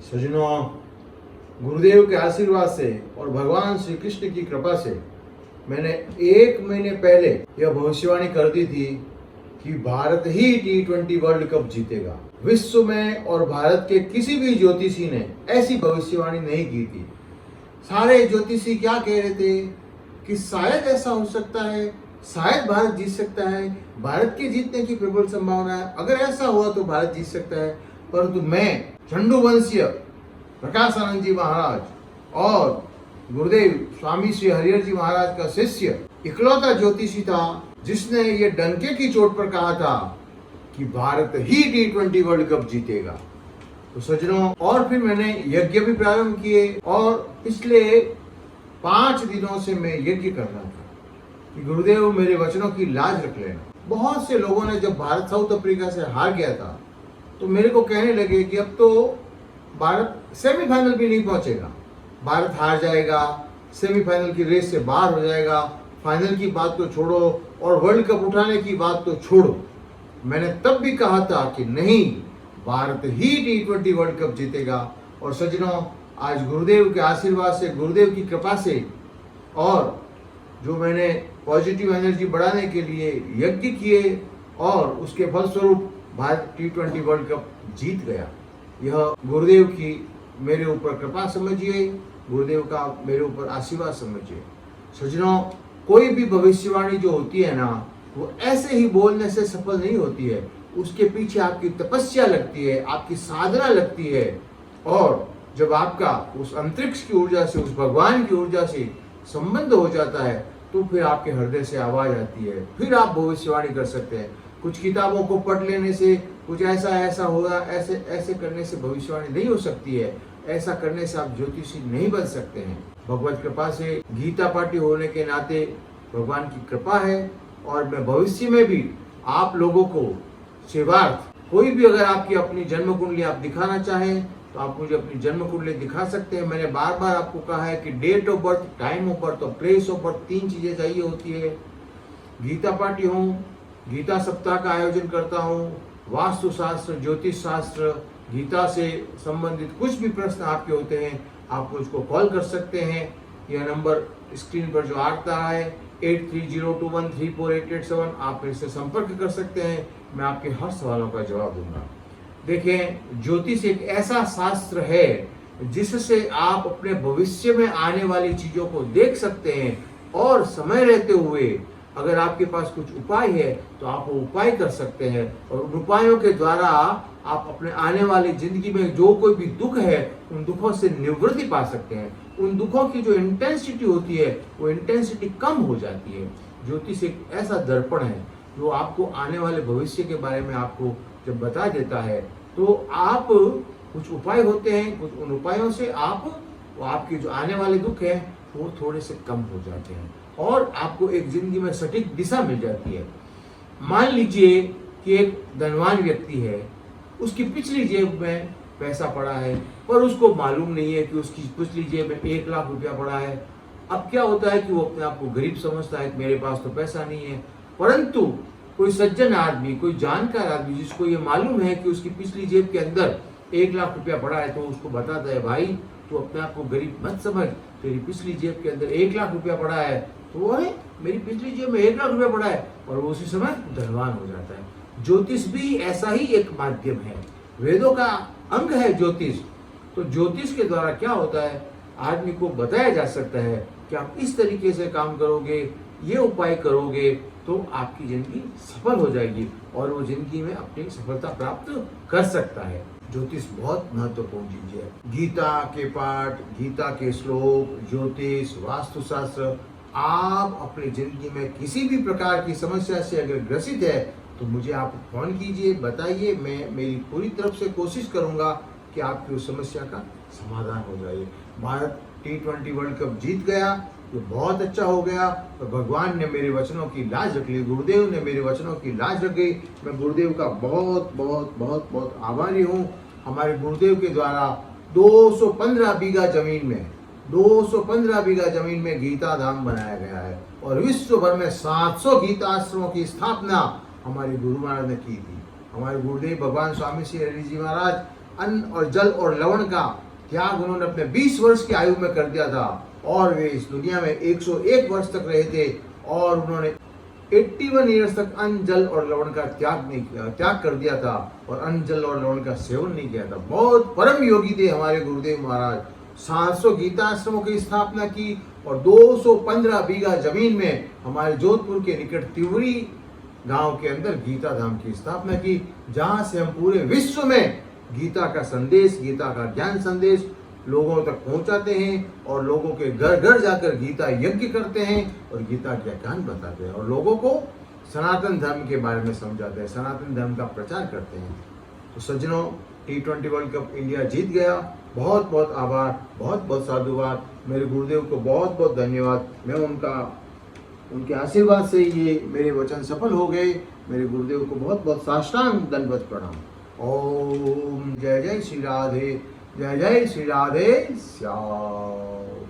सज्जनों, गुरुदेव के आशीर्वाद से और भगवान श्री कृष्ण की कृपा से मैंने 1 महीने पहले यह भविष्यवाणी कर दी थी कि भारत ही T20 वर्ल्ड कप जीतेगा। विश्व में और भारत के किसी भी ज्योतिषी ने ऐसी भविष्यवाणी नहीं की थी। सारे ज्योतिषी क्या कह रहे थे कि शायद ऐसा हो सकता है, शायद भारत जीत सकता है, भारत के जीतने की प्रबल संभावना है, अगर ऐसा हुआ तो भारत जीत सकता है। परंतु मैं झंडू वंशीय प्रकाश आनंद जी महाराज और गुरुदेव स्वामी श्री हरिहर जी महाराज का शिष्य इकलौता ज्योतिषी था जिसने ये डंके की चोट पर कहा था कि भारत ही T20 वर्ल्ड कप जीतेगा। तो सज्जनों, और फिर मैंने यज्ञ भी प्रारंभ किए और पिछले 5 दिनों से मैं यज्ञ कर रहा था कि गुरुदेव मेरे वचनों की लाज रख लेना। बहुत से लोगों ने जब भारत साउथ अफ्रीका से हार गया था तो मेरे को कहने लगे कि अब तो भारत सेमीफाइनल भी नहीं पहुंचेगा, भारत हार जाएगा, सेमीफाइनल की रेस से बाहर हो जाएगा, फाइनल की बात तो छोड़ो और वर्ल्ड कप उठाने की बात तो छोड़ो। मैंने तब भी कहा था कि नहीं, भारत ही T20 वर्ल्ड कप जीतेगा। और सज्जनों, आज गुरुदेव के आशीर्वाद से, गुरुदेव की कृपा से और जो मैंने पॉजिटिव एनर्जी बढ़ाने के लिए यज्ञ किए और उसके फलस्वरूप भारत T20 वर्ल्ड कप जीत गया। यह गुरुदेव की मेरे ऊपर कृपा समझिए, गुरुदेव का मेरे ऊपर आशीर्वाद समझिए। सज्जनों, कोई भी भविष्यवाणी जो होती है ना, वो ऐसे ही बोलने से सफल नहीं होती है। उसके पीछे आपकी तपस्या लगती है, आपकी साधना लगती है। और जब आपका उस अंतरिक्ष की ऊर्जा से, उस भगवान की ऊर्जा से संबंध हो जाता है तो फिर आपके हृदय से आवाज आती है, फिर आप भविष्यवाणी कर सकते हैं। कुछ किताबों को पढ़ लेने से, कुछ ऐसा होगा, ऐसे करने से भविष्यवाणी नहीं हो सकती है। ऐसा करने से आप ज्योतिषी नहीं बन सकते हैं। भगवत कृपा से गीता पाठी होने के नाते भगवान की कृपा है और मैं भविष्य में भी आप लोगों को सेवार्थ, कोई भी अगर आपकी अपनी जन्म कुंडली आप दिखाना चाहें तो आप मुझे अपनी जन्म कुंडली दिखा सकते हैं। मैंने बार बार आपको कहा है कि date of birth, time of birth और प्लेस ऑफ बर्थ 3 चीजें चाहिए होती है। गीता पाठी हूँ, गीता सप्ताह का आयोजन करता हूँ, वास्तु शास्त्र, ज्योतिष शास्त्र, गीता से संबंधित कुछ भी प्रश्न आपके होते हैं आप मुझको कॉल कर सकते हैं। यह नंबर स्क्रीन पर जो आता है 8302134887, आप इससे संपर्क कर सकते हैं। मैं आपके हर सवालों का जवाब दूंगा। देखें, ज्योतिष एक ऐसा शास्त्र है जिससे आप अपने भविष्य में आने वाली चीजों को देख सकते हैं और समय रहते हुए अगर आपके पास कुछ उपाय है तो आप वो उपाय कर सकते हैं और उन उपायों के द्वारा आप अपने आने वाली जिंदगी में जो कोई भी दुख है उन दुखों से निवृत्ति पा सकते हैं। उन दुखों की जो इंटेंसिटी होती है वो इंटेंसिटी कम हो जाती है। ज्योतिष एक ऐसा दर्पण है जो आपको आने वाले भविष्य के बारे में आपको जब बता देता है तो आप कुछ उपाय होते हैं, कुछ उन उपायों से आपके जो आने वाले दुख है वो थोड़े से कम हो जाते हैं और आपको एक जिंदगी में सटीक दिशा मिल जाती है। मान लीजिए कि एक धनवान व्यक्ति है, उसकी पिछली जेब में पैसा पड़ा है पर उसको मालूम नहीं है कि उसकी पिछली जेब में 1 लाख रुपया पड़ा है। अब क्या होता है कि वो अपने आप को गरीब समझता है कि मेरे पास तो पैसा नहीं है। परंतु कोई सज्जन आदमी, कोई जानकार आदमी जिसको ये मालूम है कि उसकी पिछली जेब के अंदर 1 लाख रुपया पड़ा है तो उसको बताता है, भाई तू अपने आप को गरीब मत समझ, तेरी पिछली जेब के अंदर 1 लाख रुपया पड़ा है। तो अरे मेरी पिछली जेब में 1 लाख रुपया पड़ा है और वो उसी समय धनवान हो जाता है। ज्योतिष भी ऐसा ही एक माध्यम है, वेदों का अंग है ज्योतिष। तो ज्योतिष के द्वारा क्या होता है, आदमी को बताया जा सकता है कि आप इस तरीके से काम करोगे, ये उपाय करोगे तो आपकी जिंदगी सफल हो जाएगी और वो जिंदगी में अपनी सफलता प्राप्त कर सकता है। ज्योतिष बहुत महत्वपूर्ण चीज है। गीता के पाठ, गीता के श्लोक, ज्योतिष, वास्तुशास्त्र, आप अपनी जिंदगी में किसी भी प्रकार की समस्या से अगर ग्रसित है तो मुझे आप फोन कीजिए, बताइए, मैं मेरी पूरी तरफ से कोशिश करूंगा कि आपकी उस समस्या का समाधान हो जाए। भारत T20 वर्ल्ड कप जीत गया, तो बहुत अच्छा हो गया। तो भगवान ने मेरे वचनों की लाज रख ली, गुरुदेव ने मेरे वचनों की लाज रख गई। मैं गुरुदेव का बहुत बहुत बहुत बहुत आभारी हूँ। हमारे गुरुदेव के द्वारा 215 बीघा जमीन में गीता धाम बनाया गया है और विश्व भर में 700 गीता आश्रमों की स्थापना हमारे गुरु महाराज ने की थी। हमारे गुरुदेव भगवान स्वामी श्री हरि जी महाराज अन्न और जल और लवण का त्याग उन्होंने अपने 20 वर्ष की आयु में कर दिया था और वे इस दुनिया में 101 वर्ष तक रहे थे और उन्होंने 81 ईयर्स तक अन्न जल और लवण का त्याग कर दिया था और अन्न जल और लवण का सेवन नहीं किया था। बहुत परम योगी थे हमारे गुरुदेव महाराज। 700 गीता आश्रमों की स्थापना की और 215 बीघा जमीन में हमारे जोधपुर के निकट तिवरी गांव के अंदर गीता धाम की स्थापना की, जहां से हम पूरे विश्व में गीता का संदेश, गीता का ज्ञान संदेश लोगों तक पहुंचाते हैं और लोगों के घर घर जाकर गीता यज्ञ करते हैं और गीता का ज्ञान बताते हैं और लोगों को सनातन धर्म के बारे में समझाते हैं, सनातन धर्म का प्रचार करते हैं। तो सज्जनों, T20 वर्ल्ड कप इंडिया जीत गया। बहुत बहुत आभार, बहुत बहुत साधुवाद। मेरे गुरुदेव को बहुत बहुत धन्यवाद। मैं उनके आशीर्वाद से ये मेरे वचन सफल हो गए। मेरे गुरुदेव को बहुत बहुत साष्टांग दंडवत प्रणाम। ओम जय जय श्री राधे, जय जय श्री राधे श्याम।